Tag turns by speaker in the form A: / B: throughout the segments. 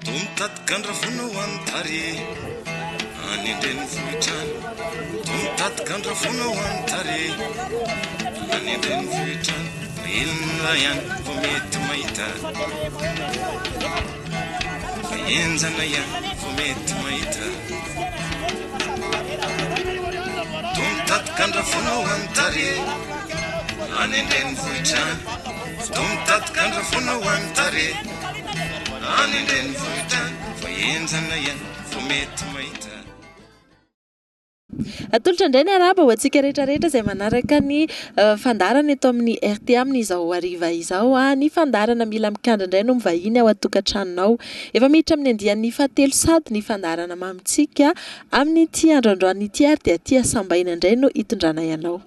A: Tomtatkandrafona ho an'ny tare any andrenivohitrany Tomtatkandrafona ho an'ny tare any andrenivohitrany Elona ihany vao mety mahita fa enjana ihany vao mety mahita Tomtatkandrafona ho an'ny tare any andrenivohitrany Tomtatkandrafona ho an'ny tare any andrenivohitrany fa enjana ihany vao mety mahita.
B: Atolotra indray ny araba ho antsika rehetrarehetra izay manaraka ny fandarana eto amin'ny RT amin'izao hariva izao. Ny fandarana mila mikandra indray no mivahiny ao an-tokantranonao. Efa miditra amin'ny andian'ny fahatelo sady ny fandarana mamitsika amin'ity androandroany ity ary dia ity asambaina indray no hitondrana ianao.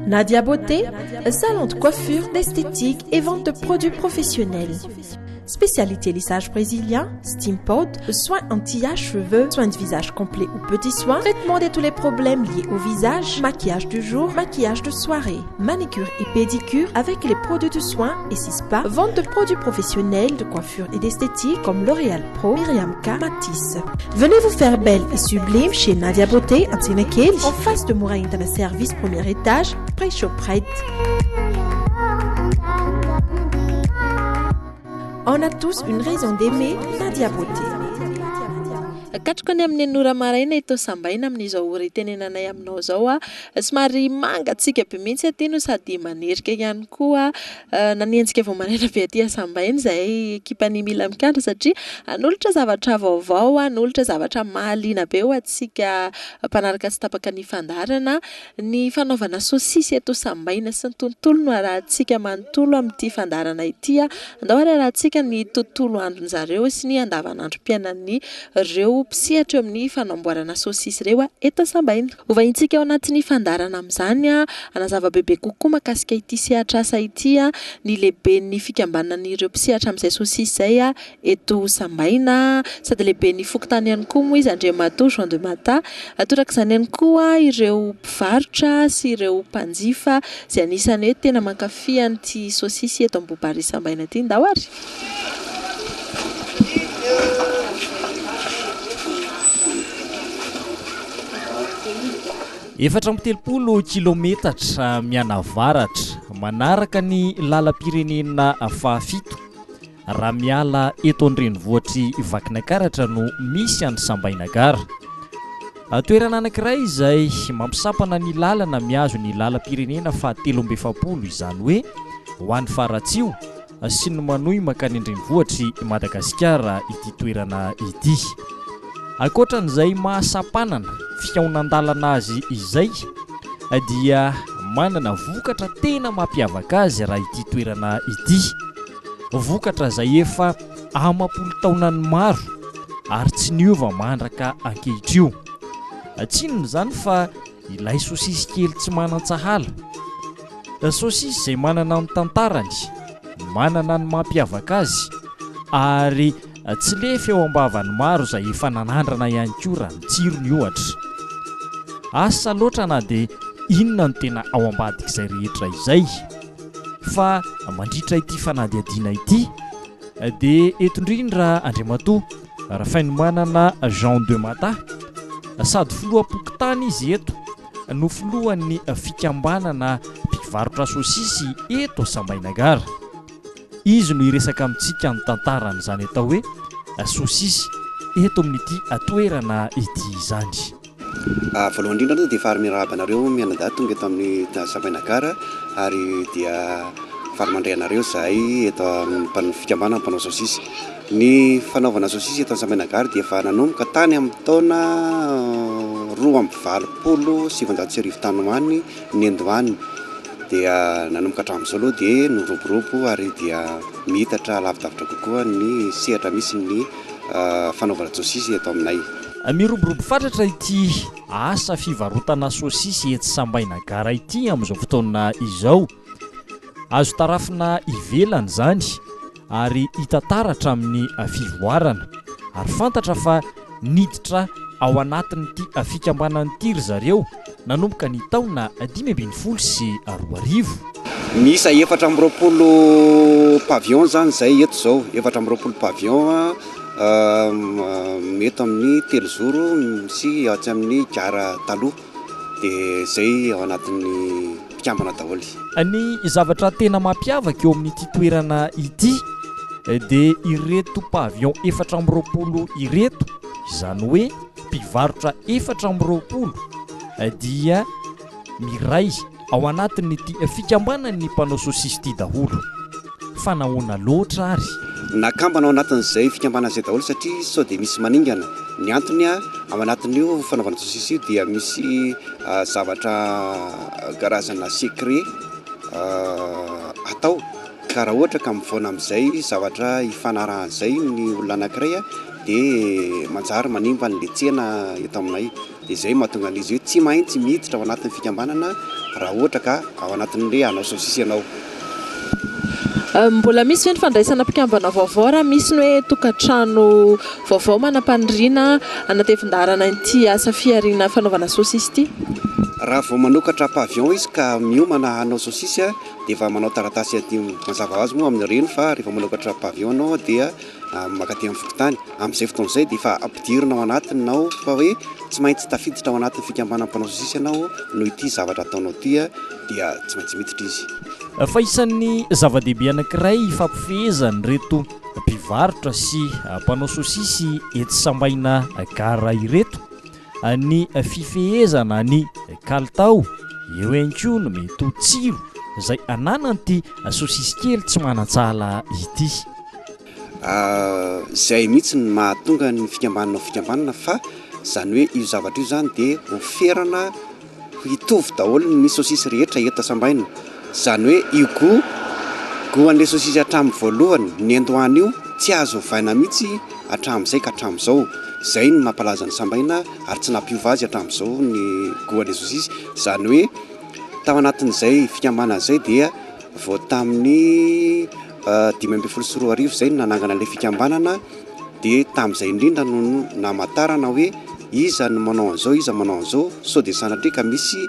C: Nadia Beauté, salon de coiffure, d'esthétique et vente de produits professionnels. Spécialité lissage brésilien, steam pod, soins anti-âge, cheveux, soins de visage complet ou petits soins, traitement de tous les problèmes liés au visage, maquillage du jour, maquillage de soirée, manicure et pédicure avec les produits de soins et spa, vente de produits professionnels de coiffure et d'esthétique comme L'Oréal Pro, Myriam K, Matisse. Venez vous faire belle et sublime chez Nadia Beauté à Tsinakeli, en face de Moura Internet Service, premier étage, près Shoprite. On a tous une raison d'aimer Nadia Beauté.
B: Katroko ny amin'ny Nora Maraina ito sambaina amin'izao retenenanay aminao zao somary mangatsika be mihitsy aty no sady manerika ihany koa nanenjika vao maraina be aty sambaina zahay ekipan'ny mila mikandra satria anolotra zavatra vaovao anolotra zavatra mahaliana be ho atsika mpanaraka sy tapaka ny fandarana ny fanaovana sosisy eto sambaina sy ny tontolo no arahantsika manontolo amin'ity fandarana ity andao arahantsika ny tontolo andron'zareo sy ny andavanandrom-piainan'ny reo mpisehatra amin'ny fanamboarana sosisy reo eto sambaina. Ovahintsika ao anatin'ny fandarana amin'izany anazava bebe kokoa makasika ity sehatra asa ity ny lehiben'ny fikambanan'ireo mpisehatra amin'izay sosisy zay eto sambaina sady lehiben'ny fokontany ihany koa moa izy Andriamatoa Jean de Mata atorak'izany ihany koa ireo mpivarotra sy ireo mpanjifa izay anisany hoe tena mankafy an'ity sosisy eto Ambobary sambaina ity ndao ary.
D: Efatra amby 30 kilometatra mianavaratra manaraka ny lalam-pirenena fahafito raha miala eto an-drenivohitry Vakinakaratra no misy any Sambainagara. Toerana anankiray izay mampisampana ny lalana miazo ny lalam-pirenena faha-17 izany hoe ho an'ny faratsio sy ny manohy makany an-drenivohitry Madagasikara ity toerana ity. Ankoatran'izay mahasampanana fiaonan-dalana azy izay dia manana vokatra tena mampiavaka azy raha ity toerana ity. Vokatra izay efa amapolo taonany maro ary tsy niova mandraka ankehitr'io. Tsinona izany fa ilay sosisy kely tsy manan-tsahala. Sosisy izay manana ny tantarany, manana ny mampiavaka azy ary tsy lefa eo ambavany maro izay efa nanandrana ihany koa raha ny tsirony ohatra. Asa loatra na dia inona no tena ao ambadik'izay rehetra izay fa mandritra ity fanadihadiana ity dia eto indrindra Andriamatoa rahafainy manana Jean de Mata sady filoha-pokotany izy eto no filohan'ny fikambanana mpivarotra sosisy eto Sambainagara. Izy no iresaka amintsika ny tantarany izany atao hoe sosisy eto amin'ity toerana ity izany.
E: Voalohany indrindra dia fary miarahaba anareo mianadahy tonga eto amin'ny Sambainagara ary dia fary mandray anareo zahay eto amin'ny fikambanana mpanao sosisy. Ny fanaovana sosisy eto amin'ny Sambainagara dia efa nanomboka tany amin'ny taona 2027 tany hoany ny Andohany. Dia nanomboka hatramin'izao aloha dia noroborobo ary dia mihitatra lavidavitra kokoa ny sehatra misy ny fanaovana sosisy eto aminay.
D: Miroborobo fatratra ity asa fivarotana sosisy eto Sambainagara ity amin'izao fotoana izao. Azo tarafina ivelany izany ary hita taratra amin'ny fivoarana ary fantatra fa niditra ao anatin'ity fikambanan'ity ry zareo nanomboka ny taona 2024.
E: Misa 420 pavion zany zay eto zao 420 pavion mety amin'ny 3 zoro sy atsy amin'ny gara taloha dia zay ao anatin'ny mpikambana daholo.
D: Ny zavatra tena mampiavaka eo amin'ity toerana ity dia ireto pavion 420 ireto, izany hoe mpivarotra 420 dia miray ao anatin'ity fikambanany mpanao sosisy ity daholo. Fanahoana loatra ary
E: nakambana ao anatin'izay fikambana izay daholo satria sao dia misy maningana. Ny antony ao anatin'io fanaovana sosisy io dia misy zavatra karazana secret atao ka raha ohatra ka mivoana amin'izay zavatra ifanarahan'izay ny olona anankiray dia manjary manimba ny letsena eto aminay. Dia izay mahatonga an'izy io tsy maintsy miditra ao anatin'ny fikambanana raha ohatra ka ao anatin'ilay hanao sosisy ianao.
B: Mbola misy hoe ny fandraisana mpikambana vaovao raha misy ny hoe tokantrano vaovao manam-pandriana anatevindarana ity asa fiariana fanaovana sosisy ity?
E: Raha vao manokatra pavion izy ka miomana hanao sosisy dia efa manao taratasy aty mazava azy moa amin'ny reny fa rehefa manokatra pavion anao dia makaty amin'ny fokotany. Amin'izay fotoan'izay dia efa ampidirina ao anatiny nao fa hoe tsy maintsy tafiditra ao anatin'ny fikambanana mpanao sosisy ianao noho ity zavatra ataonao ity dia tsy maintsy miditra izy.
D: Fa isan'ny zava-dehibe anankiray fampifehezany reto mpivarotra sy mpanao sosisy etsy sambaina gara ireto ny fifehezana ny kalitao eo ihany no mety ho tsiro izay ananan'ity sosisy kely tsy manan-tsala ity.
E: Zay mihitsy ny mahatonga ny fikambanana fa izany hoe io zavatra io zany dia oferana hitovy daholo ny sosisy rehetra eto sambaina. Izany hoe io goan'ilay sosisy hatramin'ny voalohany ny Andohany io tsy azo vaina mihitsy hatramin'izay ka hatramin'izao. Izay ny mampalaza ny sambaina ary tsy nampiova azy hatramin'izao ny goan'ilay sosisy. Izany hoe tao anatin'izay fikambanana izay dia vao tamin'ny 2024 izay no nanangana ilay fikambanana dia tamin'izay indrindra no namatarana hoe iza no manao an'izao, iza manao an'izao, sao dia sanatria ka misy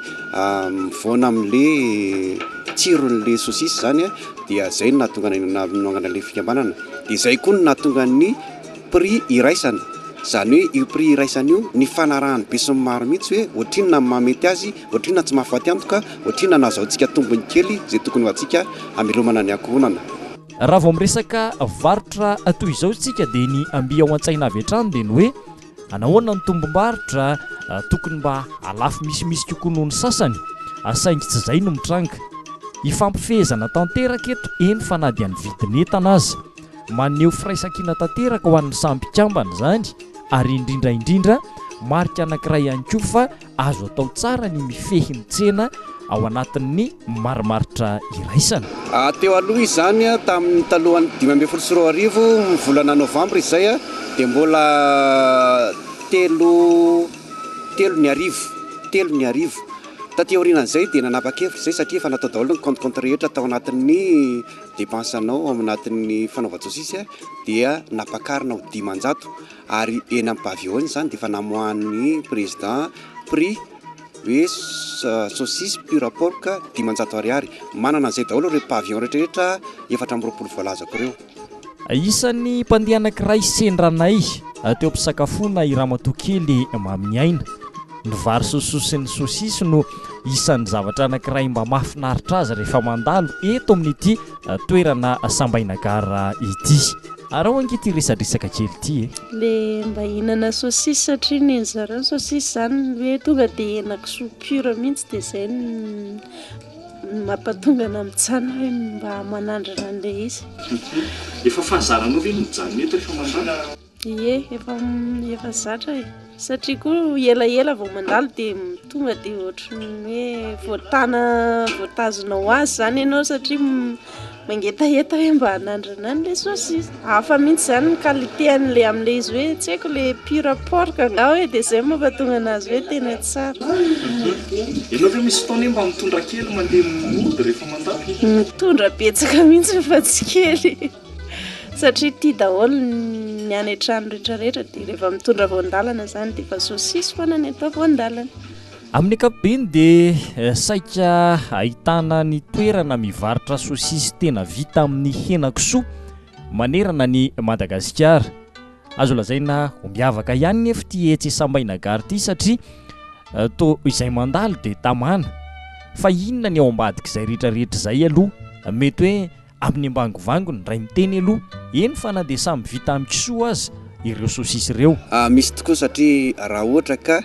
E: mivoana amin'ilay tsiron'ilay sosisy zany dia izay no nahatonga nanangana ilay fikambanana. Dia izay koa no nahatonga ny prix iraisana. Izany hoe io prix iraisana io ny fanarahany be sy ny maro mihitsy hoe ohatrinona mamety azy, ohatrinona tsy mahafaty antoka, ohatrinona nahazoantsika tombony kely izay tokony ho antsika hamelomana ny ankohonana.
D: Raha vao miresaka varotra toy izao isika dia ny amby ao an-tsaina avy hatrany dia ny hoe anahoana ny tombom-barotra tokony mba alafo misimisy kokoa noho ny sasany, saingy tsy izay no mitranga. Ifampifehezana tanteraka eto eny fa na dia ny vidin'entana aza maneho firaisan-kina tanteraka ho an'ny samy mpikambana izany ary indrindra marika anankiray ihany koa fa azo atao tsara ny mifehy ny tsena ao anatin'ny marimaritra iraisana.
E: Teo aloha izany tamin'ny talohan'ny 2024 volana novambra izay dia mbola telo ny arivo. Taty aorianan'izay dia nanapa-kevitra izay satria efa natao daholo ny compte rehetra tao anatin'ny dépensanao ao anatin'ny fanaova-sosisy dia napakarina ho 500 ary eny amin'ny pavion izany dia efa namoahan'ny président prix hoe sosisy pure porc 500 ariary. Manana an'izay daholo ireo pavion rehetrarehetra 420 voalazako ireo.
D: Isan'ny mpandeha anankiray sendranay teo ampisakafoana i Ramatokely Mamy Aina. Ny vary sososin'ny sosisy no isan'ny zavatra anankiray mba mahafinaritra azy rehefa mandalo eto amin'ity toerana sambaina gara ity. Ary ao angy ity resadresaka kely ity
F: le mba hinana sosisy satria ny zareo sosisy zany hoe tonga dia henakisoa pure mihitsy dia izay mampatonga na mitsana hoe mba manandrana an'ilay izy.
D: Efa fahazaranao ve mijanona eto rehefa mandalo?
F: Ie, efa zatra satria koa elaela vao mandalo dia tonga dia ohatran'ny hoe voatazona ho azy zany ianao satria mangetaheta hoe mba hanandrana an'ilay sosisy. Hafa mihitsy zany ny qualité an'ilay amin'ilay izy hoe tsy haiko ilay pure porc nga hoe dia izay mampatonga anazy hoe tena tsara.
D: Ianao ve misy fotoana mba mitondra kely mandeha mody rehefa mandalo?
F: Mitondra betsaka mihitsy fa tsy kely satria tia daholo ny any an-trano rehetrarehetra dia rehefa mitondra voandalana zany dia efa sosisy foana ny atao voandalana.
D: Amin'ny ankapobeny dia saika ahitana ny toerana mivarotra saosisy tena vita amin'ny henan-kisoa manerana ny Madagasikara. Azo lazaina ho miavaka ihany nefa ty etsy Sambainagary ity satria to izay mandalo dia tamana. Fa inona ny ao ambadik'izay rehetrarehetra izay aloha, mety hoe amin'ny ambangovangony ray miteny aloha eny fa na dia samy vita amin'ny kisoa azy ireo saosisy ireo.
E: Misy tokoa satria raha ohatra ka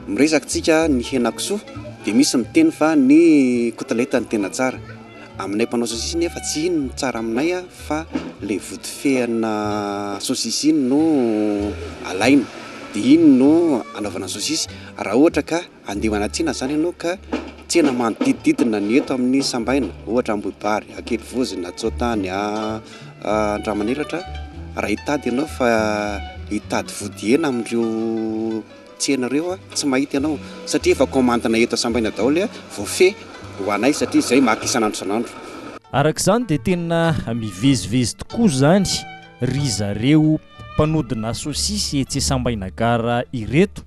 E: miresaka tsika ny henan-kisoa dia misy miteny fa ny koteleta ny tena tsara. Aminay mpanao saosisy nefa tsy iny ny tsara aminay fa le vodifehana saosisy iny no alaina dia iny no anaovana saosisy. Raha ohatra ka andeha anatsina zany ianao ka tsena manodidididina ny eto amin'ny Sambaina, ohatra Ambohibary, Ankelivozy, Tsotany, Andramanelatra, raha hitady ianao fa hitady vody hena amin'ireo tsena ireo tsy mahita ianao satria efa komandana eto Sambaina daholo voafehy ho anay satria izay maka isan'andro isan'andro.
D: Arak'izany dia tena mivezivezy tokoa zany ry zareo mpanodina saosisy etsy Sambainagara ireto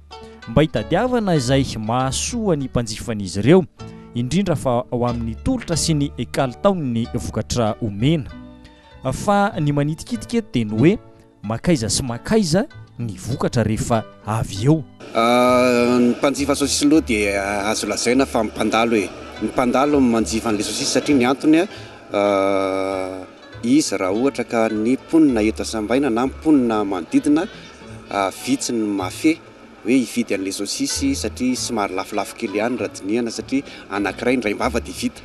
D: mba hitadiavana izay mahasoa ny mpanjifan'izy ireo, indrindra fa ao amin'ny tolotra sy ny kalitaony ny vokatra omena. Fa ny manitikitika eto dia ny hoe makaiza sy makaiza ny vokatra rehefa avy eo.
E: Ny mpanjifa saosisy aloha dia azo lazaina fa mpandalo hoe ny mpandalo manjifa an'ilay saosisy satria ny antony izy raha ohatra ka ny mponina eto Sambaina na mponina manodidina vitsy ny mafy hoe hividy an'ilay saosisy satria somary lafolafo kely ihany raha dinihana satria anankiray ndray mbava dia vita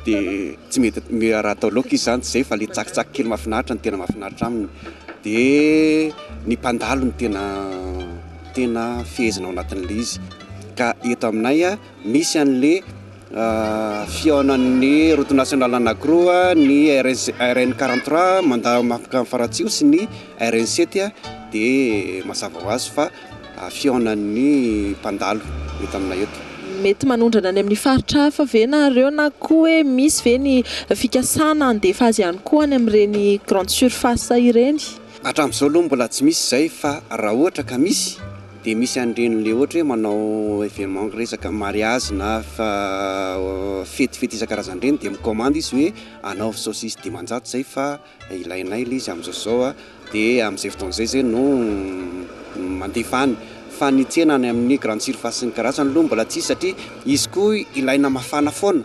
E: dia tsy mety raha atao laoka izy zany tsy izay fa le tsakitsaky kely mahafinaritra ny tena mahafinaritra aminy. Dia ny mpandalo ny tena fehezina ao anatin'ilay izy. Ka eto aminay misy an'le fihaonan'ny route nationale anankiroa, ny RN 43 mandalo mahakamo Faratsio sy ny RN 7 dia mazava ho azy fa fihaonan'ny mpandalo eto aminay eto.
B: Mety manondrana any amin'ny faritra hafa ve nareo na koa hoe misy ve ny fikasana andefa azy ihany koa any amin'ireny grande surface ireny?
E: Hatramin'izao aloha mbola tsy misy izay fa raha ohatra ka misy dia misy an'iren'le ohatra hoe manao événement resaka mariage na fetifety isan-karazany ireny dia mikomandy izy hoe anaovy saosisy dimanjato izay fa ilainay ilay izy amin'izao dia amin'izay fotoan'izay zay no mandefa any. Fa ny tsena any amin'ny grande surface ny karazany aloha mbola tsy satria izy koa ilaina mafana foana.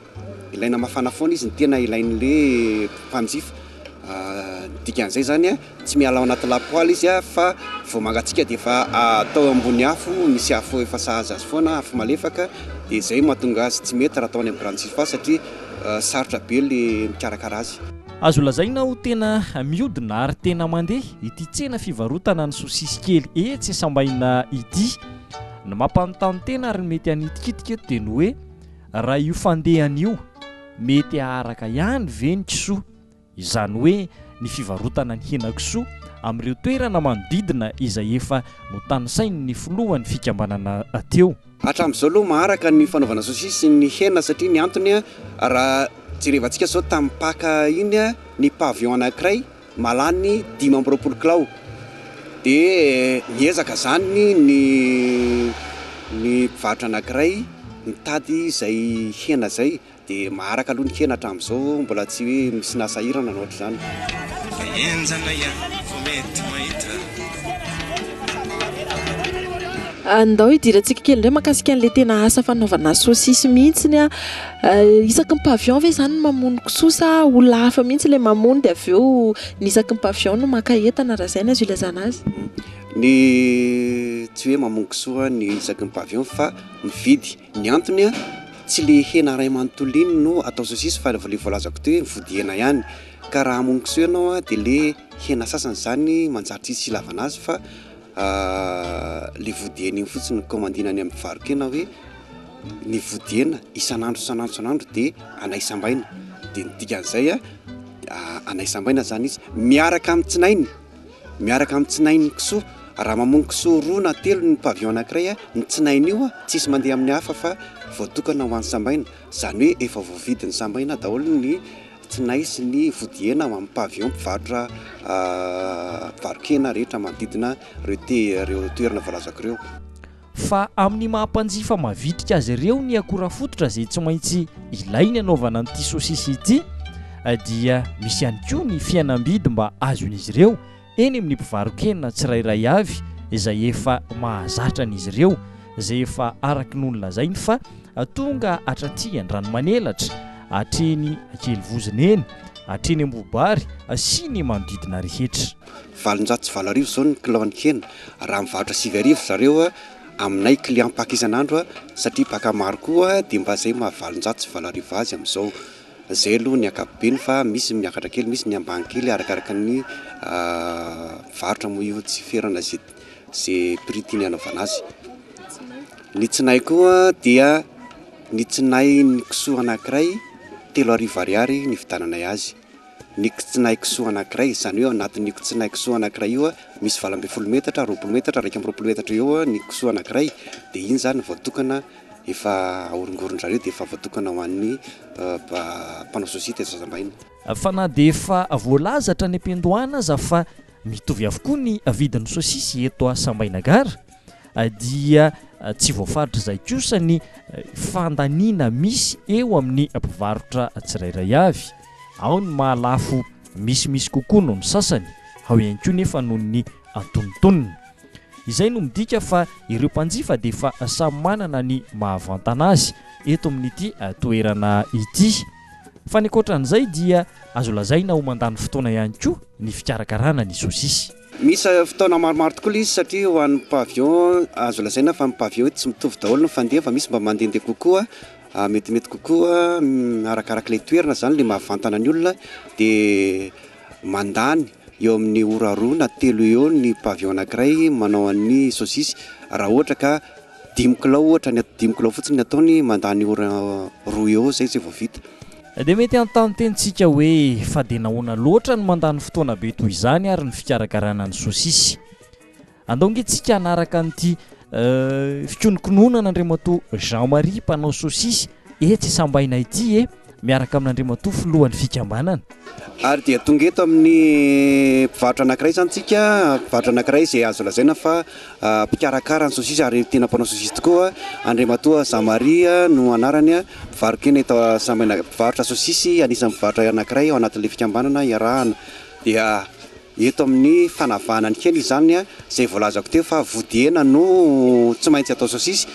E: Ilaina mafana foana izy ny tena ilain'le mpanjifa. Dikan'izay zany tsy miala ao anaty lapoaly izy fa vao mangatsika dia efa atao ambony afo, misy afo efa sahaza azy foana, afo malefaka dia izay mahatonga azy tsy mety raha atao any amin'ny grande surface satria sarotra be le mikarakara azy.
D: Azo lazaina ho tena mihodina ary tena mandeha ity tsena fivarotana ny saosisy kely etsy Sambaina ity. Ny mampanontany tena ary mety hanitikitika eto dia ny hoe raha io fandehana io mety aharaka ihany ve ny kisoa, izany hoe ny fivarotana ny henan-kisoa amin'ireo toerana manodidina izay efa notanisainy ny filohan'ny fikambanana teo.
E: Hatramin'izao aloha maharaka ny fanaovana saosisy ny hena satria ny antony raha jerevantsika zao tamin'ny paka iny ny pavion anankiray malany 520 kilao dia miezaka zany ny mpivarotra anankiray mitady izay hena zay dia maharaka aloha ny hena hatramin'izao mbola tsy hoe misy nasahirana na ohatra zany.
A: Enjana ihany vao mety mahita.
B: Andao hidirantsika kely indray makasika an'ilay tena asa fanaovana saosisy mihitsiny isaky ny pavion ve zany mamono kisoa sa olona hafa mihitsy ilay mamono dia avy eo ny isaky ny pavion no maka entana raha izay no azo ilazana azy?
E: Ny tsy hoe mamono kisoa ny isaky ny pavion fa mividy. Ny antony tsy le hena ray manontolo iny no atao saosisy fa le voalazako teo hoe mivody hena ihany. Ka raha hamono kisoa ianao dia le hena sasany zany manjary tsy ilavana azy fa le vody hena iny fotsiny komandina any amin'ny varokena hoe ny vody hena isan'andro dia anay Sambaina. Dia ny dikan'izay anay Sambaina zany izy miaraka amin'ny tsinainy kisoa. Raha mamono kisoa 2 na 3 ny pavion anankiray ny tsinainy io tsisy mandeha amin'ny hafa fa voatokana ho an'ny Sambaina. Zany hoe efa voavidin'ny Sambaina daholo ny tsinay sy ny vody hena amin'ny pavion mpivarotra varokena rehetra manodidina ireo toerana voalazako ireo.
D: fa amin'ny mahampanjifa mavitrika azy ireo ny akora fototra izay tsy maintsy ilainy anaovana an'ity sosisy ity dia misy ihany koa ny fihenam-bidy mba azon'izy ireo eny amin'ny mpivarokenina tsirairay avy izay efa mahazatra an'izy ireo izay efa araky noho ny lazainy fa tonga atraty an-dranomanelatra atreny akelivozina eny atreny ambobary sy ny manodidina rehetra.
E: 700 zao ny kilao hena raha mivarotra 7 zareo aminay client paky isan'andro satria paka maro koa dia mba zay ma 700 azy amin'izao zay aloha ny akapobeny fa misy miakatra kely misy ny ambany kely arakaraka ny varotra moa io tsy ferana zay prix tiany anaovana azy. Ny tsinay koa dia ny tsinay ny kisoa anankiray 3,000 ariary ny vidananay azy. Ny tsinay kisoa anankiray izany hoe anatin'ny tsinay kisoa anankiray io misy 20 metatra, 20 metatra, 20 metatra eo ny kisoa anankiray dia iny zany voatokana efa aoringorin-jareo dia efa voatokana ho an'ny mpanao sosity zazambaina.
D: Fa na dia efa voalazatra ny ampiandohana aza fa mitovy avokoa ny vidin'ny sosisy eto Sambainagara dia tsy voafaritra izay kosa ny fandaniana misy eo amin'ny mpivarotra tsirairay avy. Ao ny mahalafo misimisy kokoa noho ny sasany, ao ihany koa nefa noho ny antonontonony. Izay no midika fa ireo mpanjifa dia efa samy manana ny mahavantana azy eto amin'ity toerana ity. Fa ny ankoatran'izay dia azo lazaina ho mandany fotoana ihany koa ny fikarakarana ny sosisy.
E: Misy fotoana maromaro tokoa izy satria ho an'ny pavillon azo lazaina fa ny pavillon tsy mitovy daholo ny fandeha fa misy mba mandehandeha kokoa metimety kokoa arakaraka ilay toerana zany le mahavantana ny olona dia mandany eo amin'ny ora 2 na 3 eo ny pavillon anankiray manao an'ny sosisy raha ohatra ka 5 kilao ohatra ny 5 kilao fotsiny ataony mandany ora 2 eo zay vao vita.
D: Dia mety an-tantentsika hoe fa dia nahoana loatra ny mandany fotoana be toy izany ary ny fikarakarana ny sosisy. Andaongentsika hanaraka an'ity fikononkononana Andriamatoa Jean-Marie mpanao sosisy etsy Sambaina ity miaraka amin'Andriamatoa filohan'ny fikambanana.
E: Ary dia tonga eto amin'ny mpivarotra anankiray zany tsika, mpivarotra anankiray izay azo lazaina fa mpikarakara ny sosisy ary tena mpanao sosisy tokoa. Andriamatoa Jean-Marie no anarany, mpivarokena eto Sambaina, mpivarotra sosisy anisan'ny mpivarotra anankiray ao anatin'ilay fikambanana iarahana. Dia eto amin'ny fanavahana ny hena izany izay voalazako teo fa vodihena no tsy maintsy atao sosisy.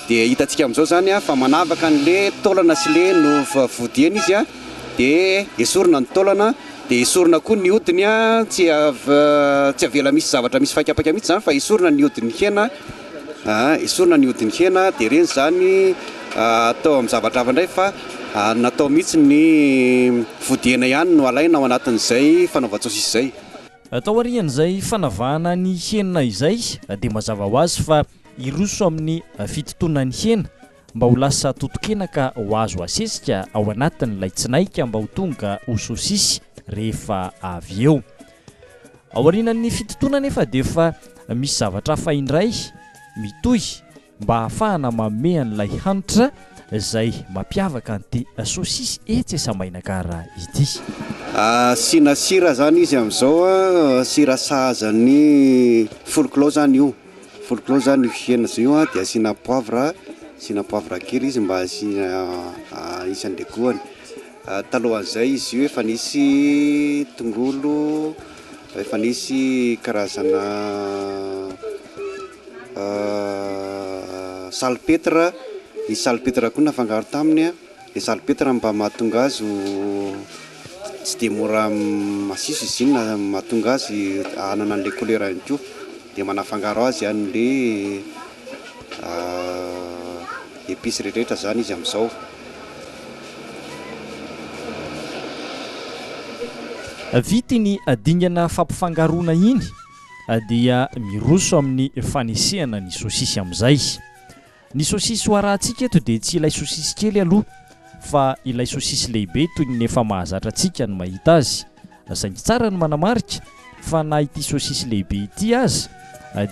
E: Dia hitantsika amin'izao zany fa manavaka an'ilay taolana sy le no vodihena izy dia esorina ny taolana dia esorina koa ny hodiny tsy avela misy zavatra misy fakapaka mihitsy zany fa esorina ny hodiny hena, esorina ny hodiny hena dia reny zany atao amin'ny zavatra hafa indray fa natao mihitsy ny vodihena ihany no alaina ao anatin'izay fanaova-sosisy izay.
D: Atao arian'izay fanavahana ny hena izay dia mazava ho azy fa iroso amin'ny fitotonana ny hena mba ho lasa totokena ka ho azo asesika ao anatin'ilay tsinaika mba ho tonga ho sosisy rehefa avy eo. Ao aorianan'ny fitotonana nefa dia efa misy zavatra hafa indray mitohy mba ahafahana manome an'ilay hanitra izay mampiavaka an'ity sosisy etsy Sambainagara ity.
E: Sina sira zany izy amin'izao, sira sahazany 10 kilao zany io. 10 kilao zany io hena zay io dia asina poivre kely izy mba isan'ilay goany. Talohan'izay izy io efa nisy tongolo, efa nisy karazana salpetre, ny salpetre koa nafangaro taminy. Ny salpetre mba mahatonga azy tsy dia mora masiso izy iny na mahatonga azy hanana an'ilay couleur ihany koa dia manafangaro azy an'ilay épices rehetrarehetra zany izy amin'izao.
D: Vity ny dingana fampifangarona iny dia miroso amin'ny fanesehana ny sosisy amin'izay. Ny sosisy ho arahantsika eto dia tsy ilay sosisy kely aloha fa ilay sosisy lehibe toy ny efa mahazatra antsika no mahita azy. Saingy tsara ny manamarika fa na ity sosisy lehibe ity azy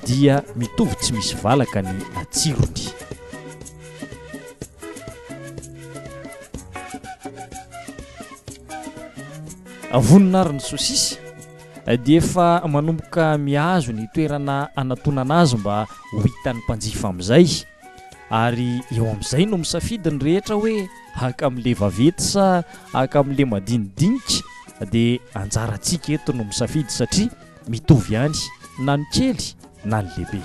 D: dia mitovy tsy misy valaka ny tsirony. Voninariny sosisy dia efa manomboka mihazo ny toerana anatonana azy mba ho hitan'ny mpanjifa amin'izay, ary eo amin'izay no misafidy ny rehetra hoe haka amin'le vavety sa haka amin'le madinidinika, dia anjarantsika eto no misafidy satria mitovy ihany na ny kely na ny lehibe.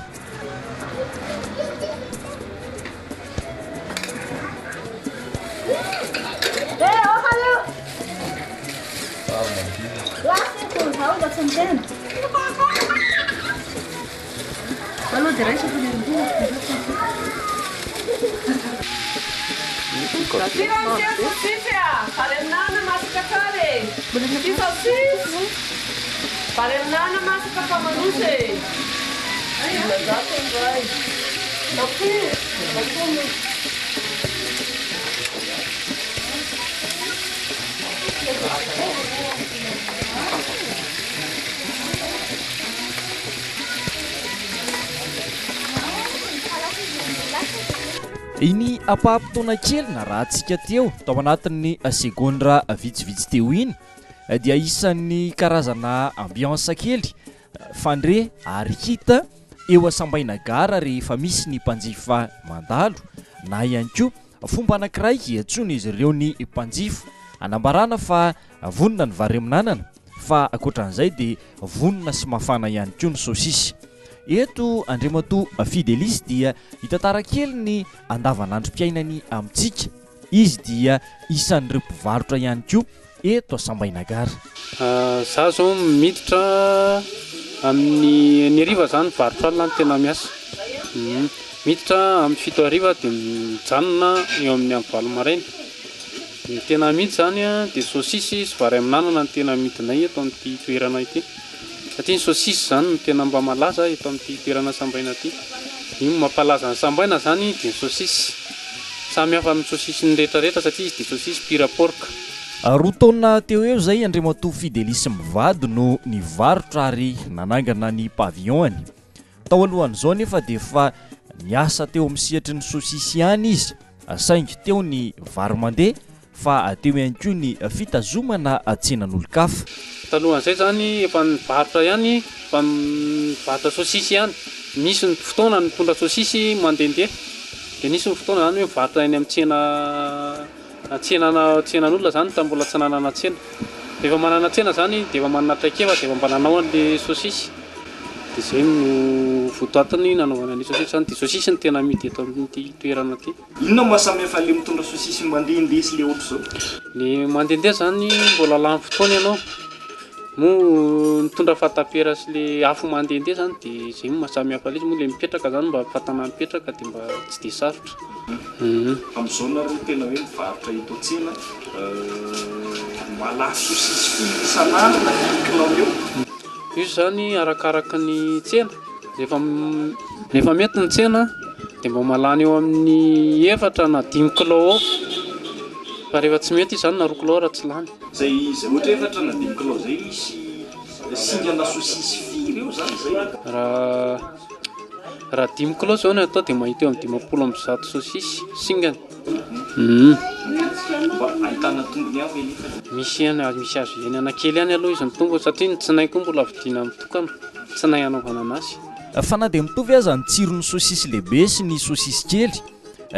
D: Iny apaha-potoana kely na raha antsika teo tao anatin'ny segondra vitsivitsy teo iny dia isan'ny karazana ambiansa kely fandre ary hita eo asambaina gara rehefa misy ny mpanjifa mandalo na ihany koa fomba anankiray hiantsona izy ireo ny mpanjifa anambarana fa vonona ny vary amin'anana fa ankoatran'izay dia vonona sy mafana ihany koa ny saosisy. Eto Andriamatoa Fidelis dia hitantara kely ny andavanandrom-piainany amintsika. Izy dia isan'ireo mpivarotra ihany koa eto Asambaina Gara.
G: Za zao miditra amin'ny ariva zany varotra alina no tena miasa. Miditra amin'ny 7 ariva dia mijanona eo amin'ny valo maraina. Ny tena midy zany dia saosisy sy vary amin'anana no tena midinay eto amin'ity toerana ity. Satria ny saosisy zany no tena mba malaza eto amin'ity toerana Sambaina ity. Iny mampalaza ny Sambaina zany dia ny saosisy. Samy hafa amin'ny saosisy ny rehetrarehetra satria izy dia saosisy pira porka.
D: Roa taona teo eo zay Andriamatoa Fidelis mivady no nivarotra ary nanangana ny pavillon-any. Tao alohan'izao nefa dia efa niasa teo amin'ny sihatry ny saosisy ihany izy, saingy teo ny vary mandeha fa teo ihany koa ny fitazomana tsenan'olon-kafa.
G: Talohan'izay zany efa nivarotra ihany, fa mivarotra saosisy ihany. Nisy ny fotoana nitondra saosisy mandehandeha, dia nisy ny fotoana zany hoe mivarotra eny amin'ny tsenan'olona zany ta mbola tsy nanana tsena. Rehefa manana tsena zany dia efa manana traikefa dia efa mba nanao an'ilay saosisy. Dia izay no votoatiny nanaovana ny saosisy zany, dia saosisy ny tena amidy eto amin'ity toerana ity.
H: Inona mahasamihafa le mitondra saosisy mandehandeha sy le ohatr' izao?
G: Le mandehandeha zany mbola lany fotoana ianao. Moa mitondra fatapera sy le afo mandehandeha zany dia izay no mahasamihafa izy. Moa le mipetraka zany mba fatana mipetraka dia mba tsy dia sarotra.
H: Amin'izao nareo tena hoe mivarotra eto an-tsena, malaso saosisy isan'andro na kilao eo?
G: Io zany arakaraka ny tsena. Rehefa mety ny tsena dia mba malany eo amin'ny 4 na 5 kilao eo. Fa rehefa tsy mety zany na 2 kilao raha tsy lany.
H: Zay ohatra 4 na 5 kilao zay misy singana saosisy firy eo zany zay? Raha 5 kilao zao no atao dia mahita eo amin'ny 50 saosisy singana. Mba ahitana tombony avy enefa.
G: Misy azo eny anakely ihany aloha izy ny tombo satria ny tsinay koa mbola vidiana mitokana, tsinay anaovana anazy.
D: Fa na dia mitovy aza ny tsiron'ny saosisy lehibe sy ny saosisy kely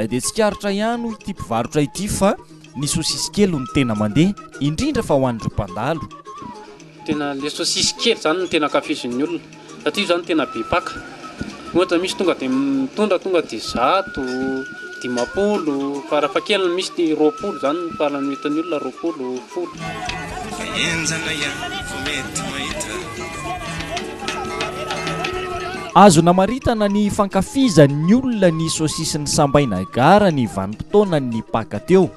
D: dia tsikaritra ihany ity mpivarotra ity fa ny saosisy kely no tena mandeha indrindra fa ho an'ireo mpandalo.
G: Tena le saosisy kely zany no tena ankafizin'ny olona satria zany tena be paka. Ohatra misy tonga dia 100, 50, fa raha kely misy 20 zany no farany metin'ny olona 20, 10.
A: Enjana ihany vao mety mahita.
D: Azo namaritana ny fankafizan'ny olona ny saosisy Sambaina Gara ny vanim-potoana ny paka teo.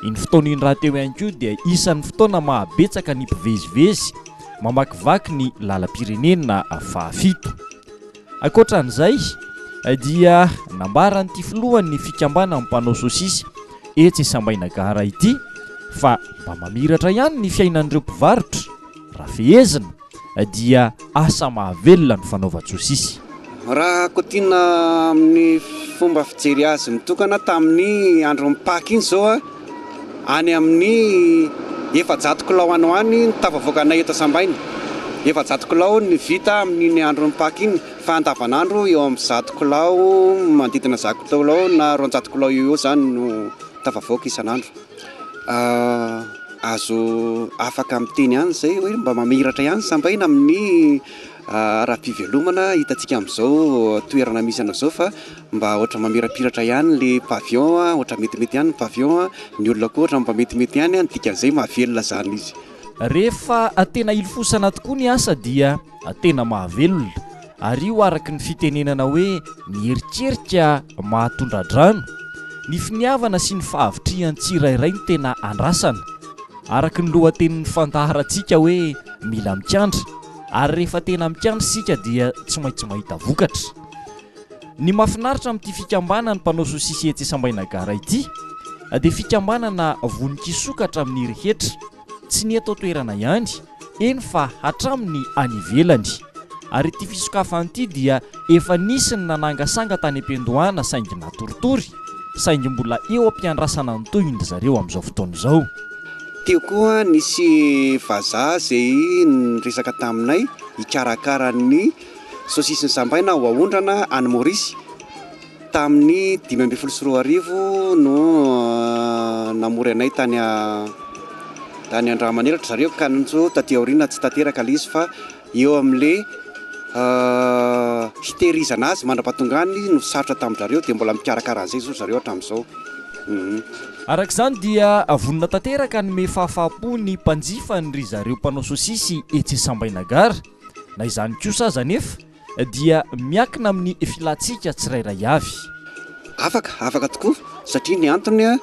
D: Iny fotoana iny raha teo ihany koa dia isan'ny fotoana mahabetsaka ny mpivezivezy mamakivaky ny lalam-pirenena fahafito. Ankoatran'izay dia nambaran'ity filohan'ny fikambana amin'ny mpanao saosisy etsy Sambaina Gara ity fa mba mamiratra ihany ny fiainan'ireo mpivarotra raha fehezina dia asa mahavelona ny fanaova-saosisy.
E: Raha kotiana amin'ny fomba fijery azy mitokana tamin'ny andro mipaka iny zao any amin'ny 400 kilao any ny tafavoakanay eto Sambaina. efa-jato kilao ny vita amin'iny andro mipaky iny fa andavanandro eo amin'ny 100 kilao manodidina 100 kilao na 200 kilao eo zany no tafavoaka isan'andro. Azo afaka miteny ihany zay hoe mba mamiratra ihany sambaina amin'ny ara-pivelomana hitantsika amin'izao toerana misy an'izao fa mba ohatra mamirapiratra ihany le pavillon ohatra metimety ihany ny pavillon ny olona koa ohatra mba metimety ihany ny dikan'izay mahavelona zany izy.
D: Rehefa tena ilofosana tokoa ny asa dia tena mahavelona ary io araka ny fitenenana hoe mieritrerika mahatondra drano, ny finiavana sy ny fahavitrihan'ny tsirairay ny tena andrasana araka ny lohatenin'ny fandaharantsika hoe mila mikiandra, ary rehefa tena mikiandra sika dia tsy maintsy mahita vokatra. Ny mahafinaritra amin'ity fikambanana ny mpanao sosisy etsy Sambainagara ity dia fikambanana vonin-kisokatra amin'ny rehetra, tsy ny eto toerana ihany eny fa hatraminy any ivelany. Ary ity fisokafana ity dia efa nisy ny nanangasanga tany am-piandohana saingy natoritori, saingy mbola eo am-piandrasana ny toy indry zareo amin'izao fotoana izao.
E: Teo koa nisy vazaha zay niresaka taminay hikarakara ny sosisy ny Sambaina ho ahondrana any Maurice tamin'ny 2024 no namory anay tany Andramanelatra zareo ka njo taty aoriana tsy tanteraka le izy fa eo amin'le hitehirizana azy mandra-patongany no sarotra tamin' zareo dia mbola mikarakara an'izay zao zareo hatramin'izao.
D: Araka izany dia vonona tanteraka ny me fahafapo ny mpanjifa ny ry zareo mpanao sosisy etsy Sambainagara, na izany kosa aza nefa dia miakina amin'ny filatsika tsirairay avy.
E: Afaka tokoa satria ny antony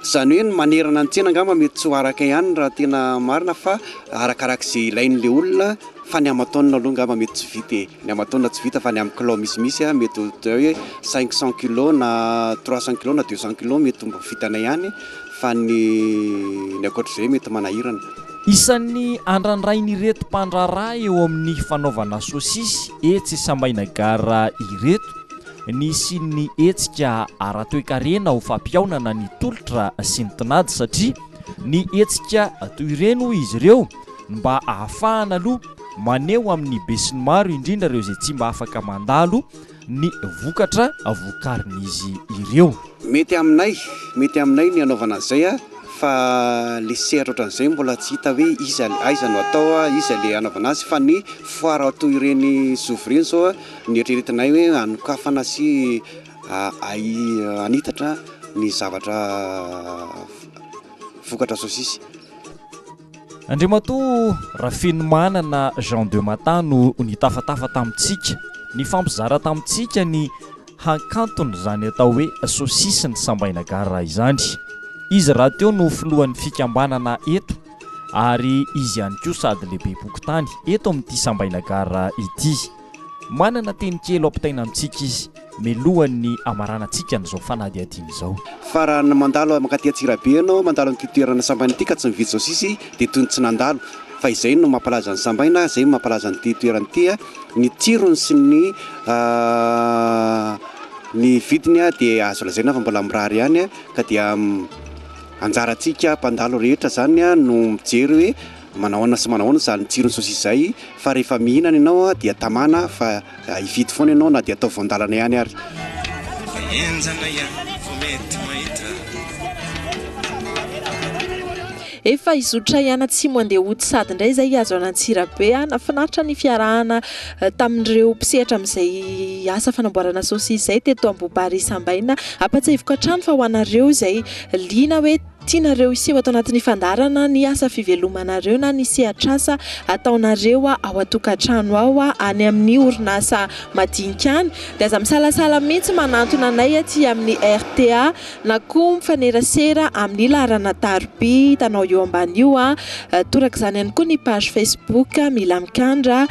E: zany hoe ny manerana ny tsena angamba mety tsy ho araka ihany raha tena marina fa arakarak'izay ilain'le olona fa ny amataonina aloha ngamba mety tsy vita ny amataonina tsy vita fa ny amin'ny kilao misimisy mety hoe 500 kilo na 300 kilo na 200 kilo mety mba vitana ihany fa ny akoatr'izay mety manahirana.
D: Isan'ny andrandray ireto mpandraraha eo amin'ny fanaovana sosisy etsy Sambainagara ireto ny sy ny etsika ara-toe-karena ho fampiaonana ny tolotra sy ny tinady, satria ny etsika toy ireny izy ireo mba ahafahana aloha maneho amin'ny be sy ny maro indrindra ireo izay tsy mba afaka mandalo ny vokatra vokarin'izy ireo.
E: Mety aminay ny anaovana an'izay fa le sehatra ohatran'izay mbola tsy hita hoe aiza no atao iza le anaovana azy fa ny foara toy ireny souverain zao ny eritreretinay hoe anokafana sy anitatra ny zavatra vokatra sosisy.
D: Andriamatoa Rafinomanana Jean de Matin no nitafatafa tamintsika, ny fampizara tamintsika ny hankantony zany atao hoe sosisy ny Sambainagara izany. Izy raha teo no filohan'ny fikambanana eto ary izy ihany koa sady lehibe pokotany eto amin'ity Sambainagara ity. Manana teny kely ampitaina amintsika izy melohan'ny amaranantsika n'izao fanadihadiana izao.
E: Fa raha mandalo makaty Antsirabe ianao mandalo amin'ity toerana Sambaina ity ka tsy mividy sosisy dia toy ny tsy nandalo, fa izay no mampalaza ny Sambaina, izay no mampalaza nyity toerana ity ny tsirony sy ny vidiny dia azo lazaina fa mbola mirary ihany ka dia anjarantsika mpandalo rehetra zany no mijery hoe manahoana sy manahoana zany tsirony sosisy zay, fa rehefa mihinana ianao dia tamana fa hividy foana ianao na dia atao voandalana ihany ary.
B: Efa izotra ihana tsy mandeha hody sady indray izay azo an'Antsirabe nafinaritra ny fiarahana tamin'ireo mpisehatra amin'izay asa fanamboarana sosisy izay teto Ambobary Sambaina. Ampatsiahivoka hatrany fa ho anareo izay liana hoe tianareo iseho atao anatin'ny fandarana ny asa fivelomanareo na ny sehatr'asa ataonareo ao an-tokantrano ao any amin'ny orinasa madinika any, dia aza misalasala mihitsy manantona anay aty amin'ny RTA na koa mifanerasera amin'ny laharana Tarby tanao eo ambany io toraka izany ihany koa ny page Facebook Mila Mikandra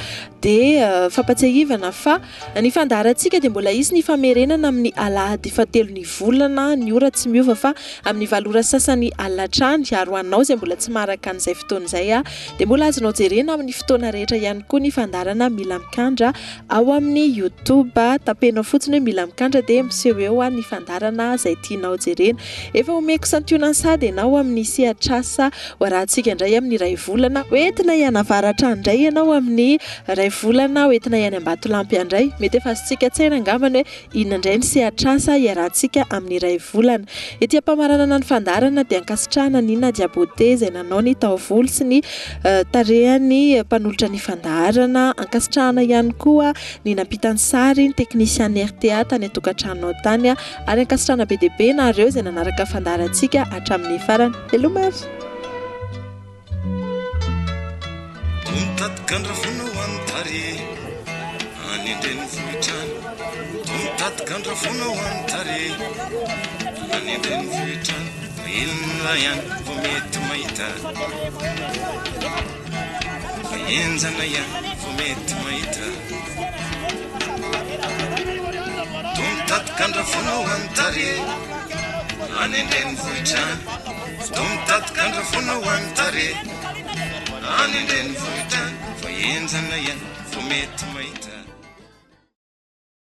B: dia fampatsiahivana fa ny fandarantsika dia mbola izy ny famerenana amin'ny alahady 7 ny volana ny ora tsy miova fa amin'ny valora sasany alatrany ary hoanao izay mbola tsy maraka an'izay fotoana izay dia mbola azonao jerena amin'ny fotoana rehetra ihany koa ny fandarana mila mikandra ao amin'ny YouTube. Tapenao fotsiny hoe mila mikandra dia miseho eo ny fandarana izay tianao jerena. Efa omeko santionany sady ianao amin'ny sehatrasa hoarahantsika indray amin'ny ray volana hoentina ianavaratra indray ianao amin'ny ray volana hoentina ihany Ambatolampy indray. Mety efa azontsika tsaina angambany hoe inona indray ny sehatrasa iarahantsika amin'ny ray volana. Etỳ ampamaranana ny fandarana dia ankasitrahana ny Nadia Beauté izay nanao ny taovolo sy ny tarehany mpanolotra ny fandarana. Ankasitrahana ihany koa ny nampitany sary ny teknisiany RTA tany atokantrano tany ary ankasitrahana be dia be nareo izay nanaraka fandarantsika hatramin'ny farany. Hello Mary.
A: Tumtatkandra fono antare anendreny vohitrany tumtatkandra fono antare anendreny vohitrany ilona ihany vo mety mahita fa enjana ihany vo mety mahita tumtatkandra fono antare anendreny vohitrany tumtatkandra fono antare anendreny vohitrany fa enjana ihany vo mety mahita